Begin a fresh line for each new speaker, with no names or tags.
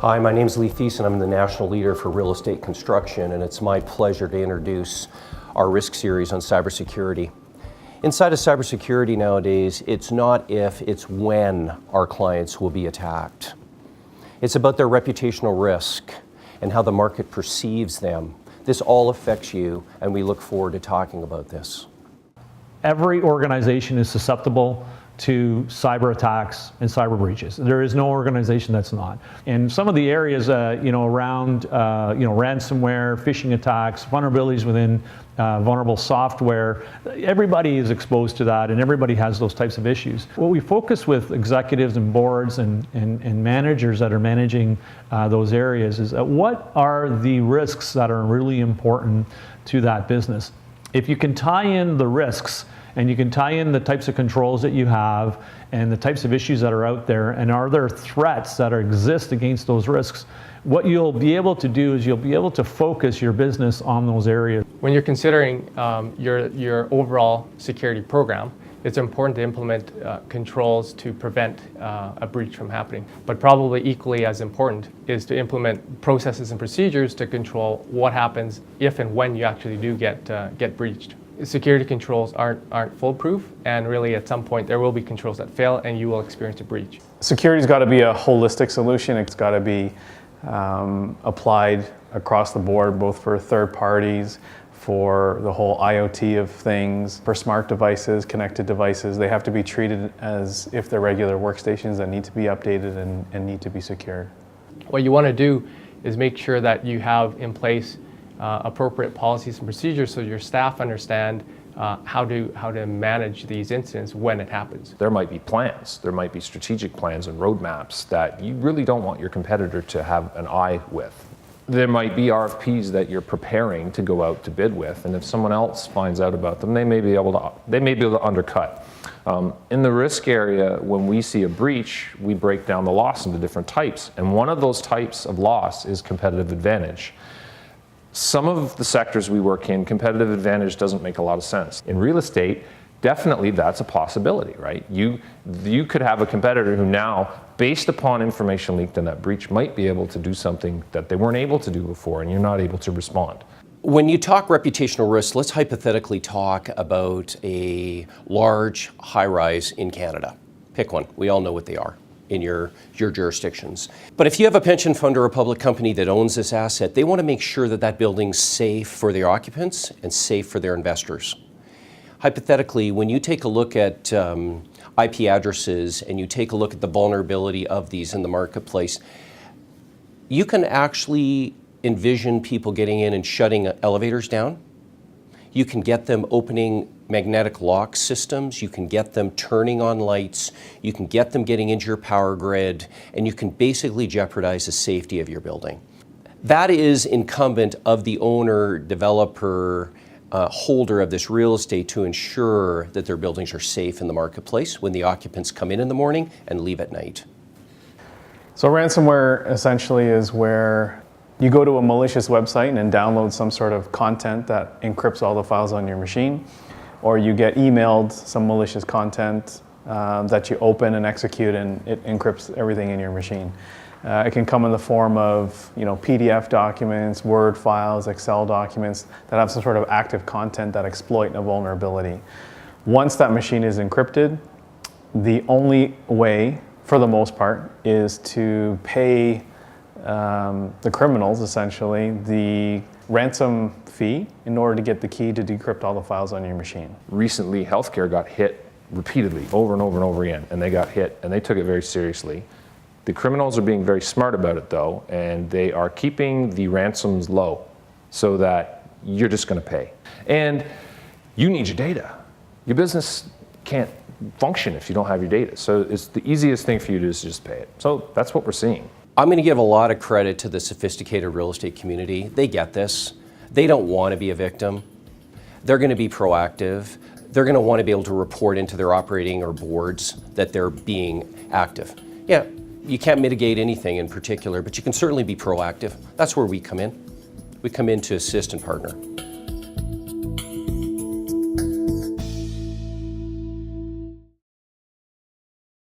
Hi, my name is Lee Thiessen. I'm the national leader for real estate construction, and it's my pleasure to introduce our risk series on cybersecurity. Inside of cybersecurity nowadays, it's not if, it's when our clients will be attacked. It's about their reputational risk and how the market perceives them. This all affects you, and we look forward to talking about this.
Every organization is susceptible to cyber attacks and cyber breaches. There is no organization that's not. And some of the areas, around, ransomware, phishing attacks, vulnerabilities within vulnerable software, everybody is exposed to that, and everybody has those types of issues. What we focus with executives and boards and managers that are managing those areas is what are the risks that are really important to that business. If you can tie in the risks, and you can tie in the types of controls that you have and the types of issues that are out there, and are there threats that exist against those risks, what you'll be able to do is you'll be able to focus your business on those areas.
When you're considering your overall security program, it's important to implement controls to prevent a breach from happening. But probably equally as important is to implement processes and procedures to control what happens if and when you actually do get breached. Security controls aren't foolproof, and really at some point there will be controls that fail and you will experience a breach.
Security's got to be a holistic solution. It's got to be applied across the board, both for third parties, for the whole IoT of things, for smart devices, connected devices. They have to be treated as if they're regular workstations that need to be updated and need to be secured.
What you want to do is make sure that you have in place appropriate policies and procedures so your staff understand how to manage these incidents when it happens.
There might be plans, there might be strategic plans and roadmaps that you really don't want your competitor to have an eye with. There might be RFPs that you're preparing to go out to bid with, and if someone else finds out about them, they may be able to undercut. In the risk area, when we see a breach, we break down the loss into different types, and one of those types of loss is competitive advantage. Some of the sectors we work in, competitive advantage doesn't make a lot of sense. In real estate, definitely that's a possibility, right? You could have a competitor who now, based upon information leaked in that breach, might be able to do something that they weren't able to do before, and you're not able to respond.
When you talk reputational risk, let's hypothetically talk about a large high-rise in Canada. Pick one. We all know what they are in your jurisdictions. But if you have a pension fund or a public company that owns this asset, they want to make sure that that building's safe for their occupants and safe for their investors. Hypothetically, when you take a look at IP addresses and you take a look at the vulnerability of these in the marketplace, you can actually envision people getting in and shutting elevators down. You can get them opening magnetic lock systems, you can get them turning on lights, you can get them getting into your power grid, and you can basically jeopardize the safety of your building. That is incumbent of the owner, developer, holder of this real estate to ensure that their buildings are safe in the marketplace when the occupants come in the morning and leave at night.
So ransomware essentially is where you go to a malicious website and download some sort of content that encrypts all the files on your machine, or you get emailed some malicious content that you open and execute, and it encrypts everything in your machine. It can come in the form of PDF documents, Word files, Excel documents that have some sort of active content that exploit a vulnerability. Once that machine is encrypted, the only way, for the most part, is to pay the criminals, essentially, the ransom fee in order to get the key to decrypt all the files on your machine.
Recently, healthcare got hit repeatedly, over and over and over again, and they got hit, and they took it very seriously. The criminals are being very smart about it, though, and they are keeping the ransoms low so that you're just going to pay. And you need your data. Your business can't function if you don't have your data, so it's the easiest thing for you to do is just pay it. So that's what we're seeing.
I'm going to give a lot of credit to the sophisticated real estate community. They get this. They don't want to be a victim. They're going to be proactive. They're going to want to be able to report into their operating or boards that they're being active. Yeah, you can't mitigate anything in particular, but you can certainly be proactive. That's where we come in. We come in to assist and partner.